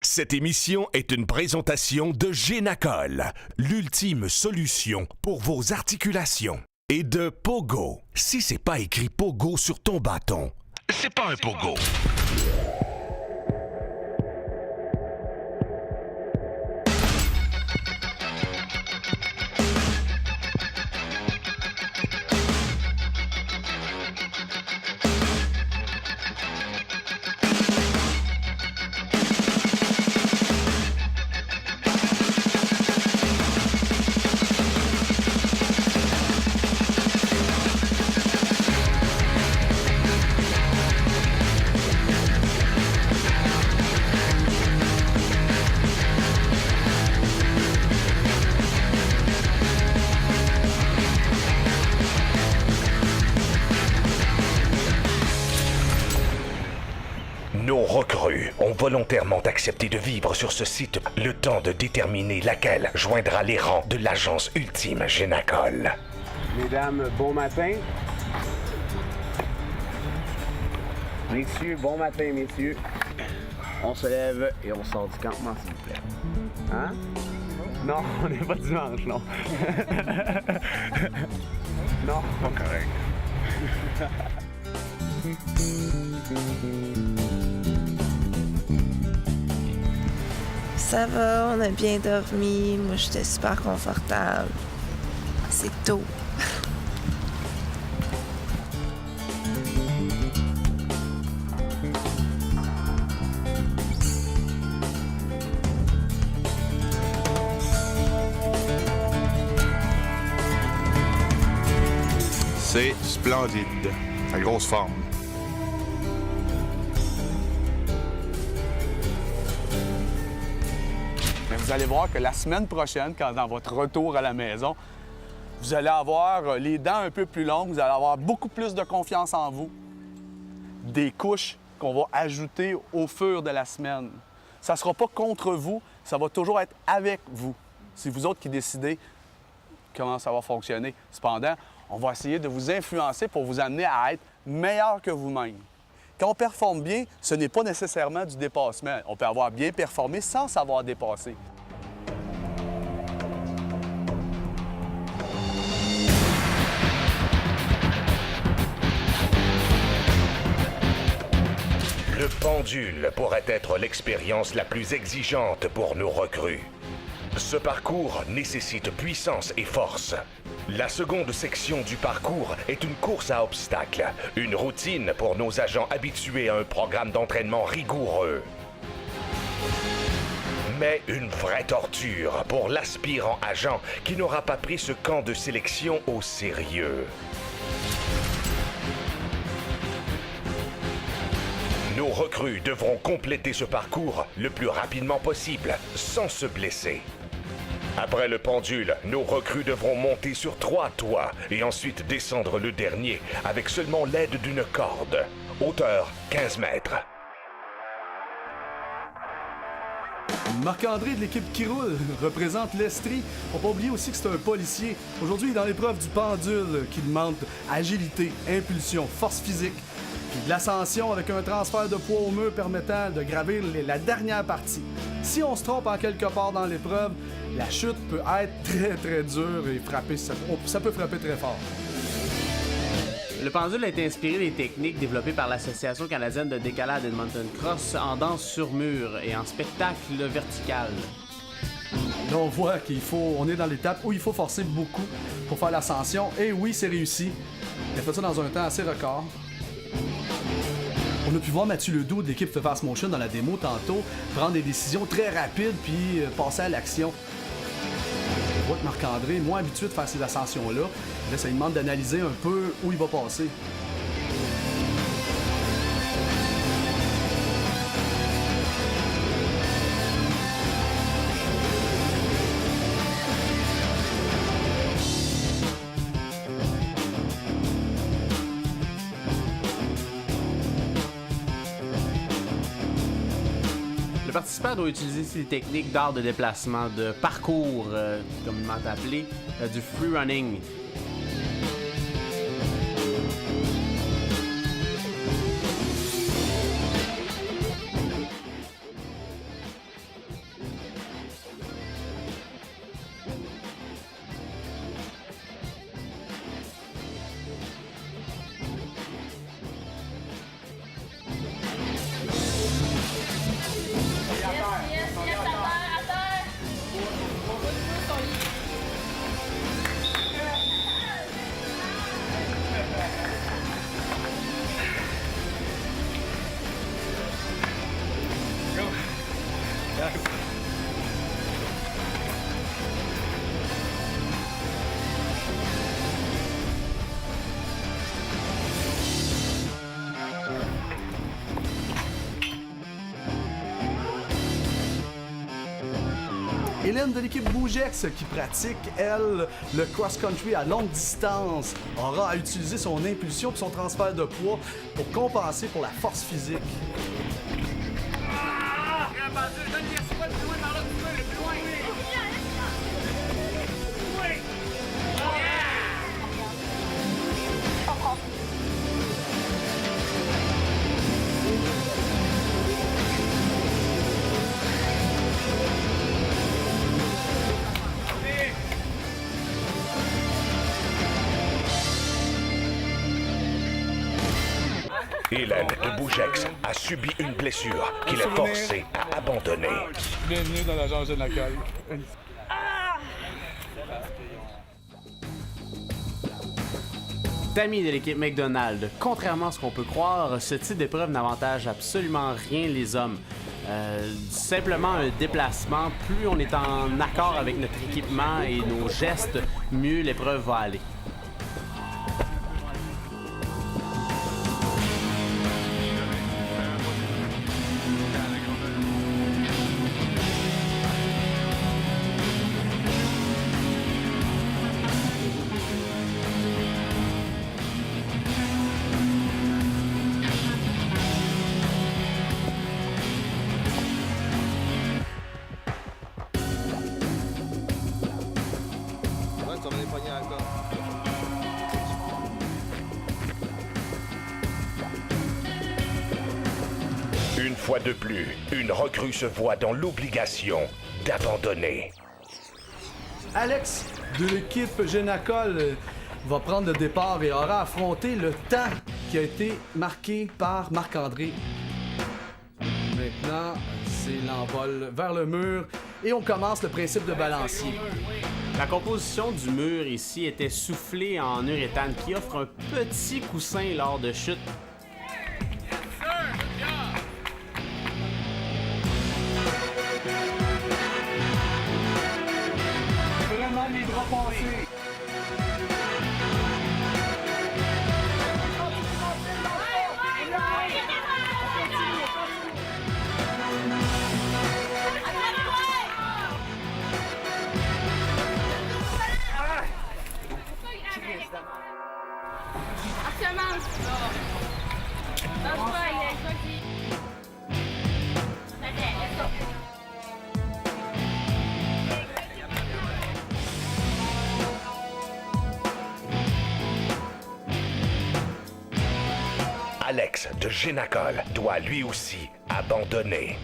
Cette émission est une présentation de Génacol, l'ultime solution pour vos articulations. Et de Pogo. Si c'est pas écrit Pogo sur ton bâton, c'est pas un Pogo. Nos recrues ont volontairement accepté de vivre sur ce site le temps de déterminer laquelle joindra les rangs de l'agence ultime Génacol. Mesdames, bon matin. Messieurs, bon matin, messieurs. On se lève et on sort du campement, s'il vous plaît. Hein? Non, on n'est pas dimanche, non. Non, pas correct. Ça va, on a bien dormi. Moi, j'étais super confortable. C'est tôt. C'est splendide. La grosse forme. Vous allez voir que la semaine prochaine, quand dans votre retour à la maison, vous allez avoir les dents un peu plus longues, vous allez avoir beaucoup plus de confiance en vous. Des couches qu'on va ajouter au fur de la semaine. Ça ne sera pas contre vous, ça va toujours être avec vous. C'est vous autres qui décidez comment ça va fonctionner. Cependant, on va essayer de vous influencer pour vous amener à être meilleur que vous-même. Quand on performe bien, ce n'est pas nécessairement du dépassement. On peut avoir bien performé sans savoir dépasser. Le pendule pourrait être l'expérience la plus exigeante pour nos recrues. Ce parcours nécessite puissance et force. La seconde section du parcours est une course à obstacles, une routine pour nos agents habitués à un programme d'entraînement rigoureux. Mais une vraie torture pour l'aspirant agent qui n'aura pas pris ce camp de sélection au sérieux. Nos recrues devront compléter ce parcours le plus rapidement possible, sans se blesser. Après le pendule, nos recrues devront monter sur 3 toits et ensuite descendre le dernier avec seulement l'aide d'une corde. Hauteur 15 mètres. Marc-André de l'équipe qui roule représente l'Estrie. Faut pas oublier aussi que c'est un policier. Aujourd'hui, il est dans l'épreuve du pendule qui demande agilité, impulsion, force physique. Puis de l'ascension avec un transfert de poids au mur permettant de gravir la dernière partie. Si on se trompe en quelque part dans l'épreuve, la chute peut être très très dure et frapper, ça peut frapper très fort. Le pendule a été inspiré des techniques développées par l'Association canadienne de décalade Edmonton Cross en danse sur mur et en spectacle vertical. Là, on voit on est dans l'étape où il faut forcer beaucoup pour faire l'ascension. Et oui, c'est réussi. Il a fait ça dans un temps assez record. On a pu voir Mathieu Ledoux de l'équipe de Fast Motion dans la démo tantôt prendre des décisions très rapides puis passer à l'action. On voit que Marc-André est moins habitué de faire ces ascensions-là. Là, ça lui demande d'analyser un peu où il va passer. Le participant doit utiliser ces techniques d'art de déplacement, de parcours, communément appelé, du free running. Hélène de l'équipe Bougex, qui pratique, elle, le cross-country à longue distance, aura à utiliser son impulsion et son transfert de poids pour compenser pour la force physique. Hélène de Bougex a subi une blessure qui l'a forcée à abandonner. Bienvenue dans l'agence Génacal. Amis de l'équipe McDonald's, contrairement à ce qu'on peut croire, ce type d'épreuve n'avantage absolument rien les hommes. Simplement un déplacement, plus on est en accord avec notre équipement et nos gestes, mieux l'épreuve va aller. Une fois de plus, une recrue se voit dans l'obligation d'abandonner. Alex de l'équipe Génacol va prendre le départ et aura affronté le temps qui a été marqué par Marc-André. Maintenant, c'est l'envol vers le mur et on commence le principe de balancier. La composition du mur ici était soufflée en uréthane qui offre un petit coussin lors de chute. Vraiment les bras passés. Alex de Génacol doit lui aussi abandonner.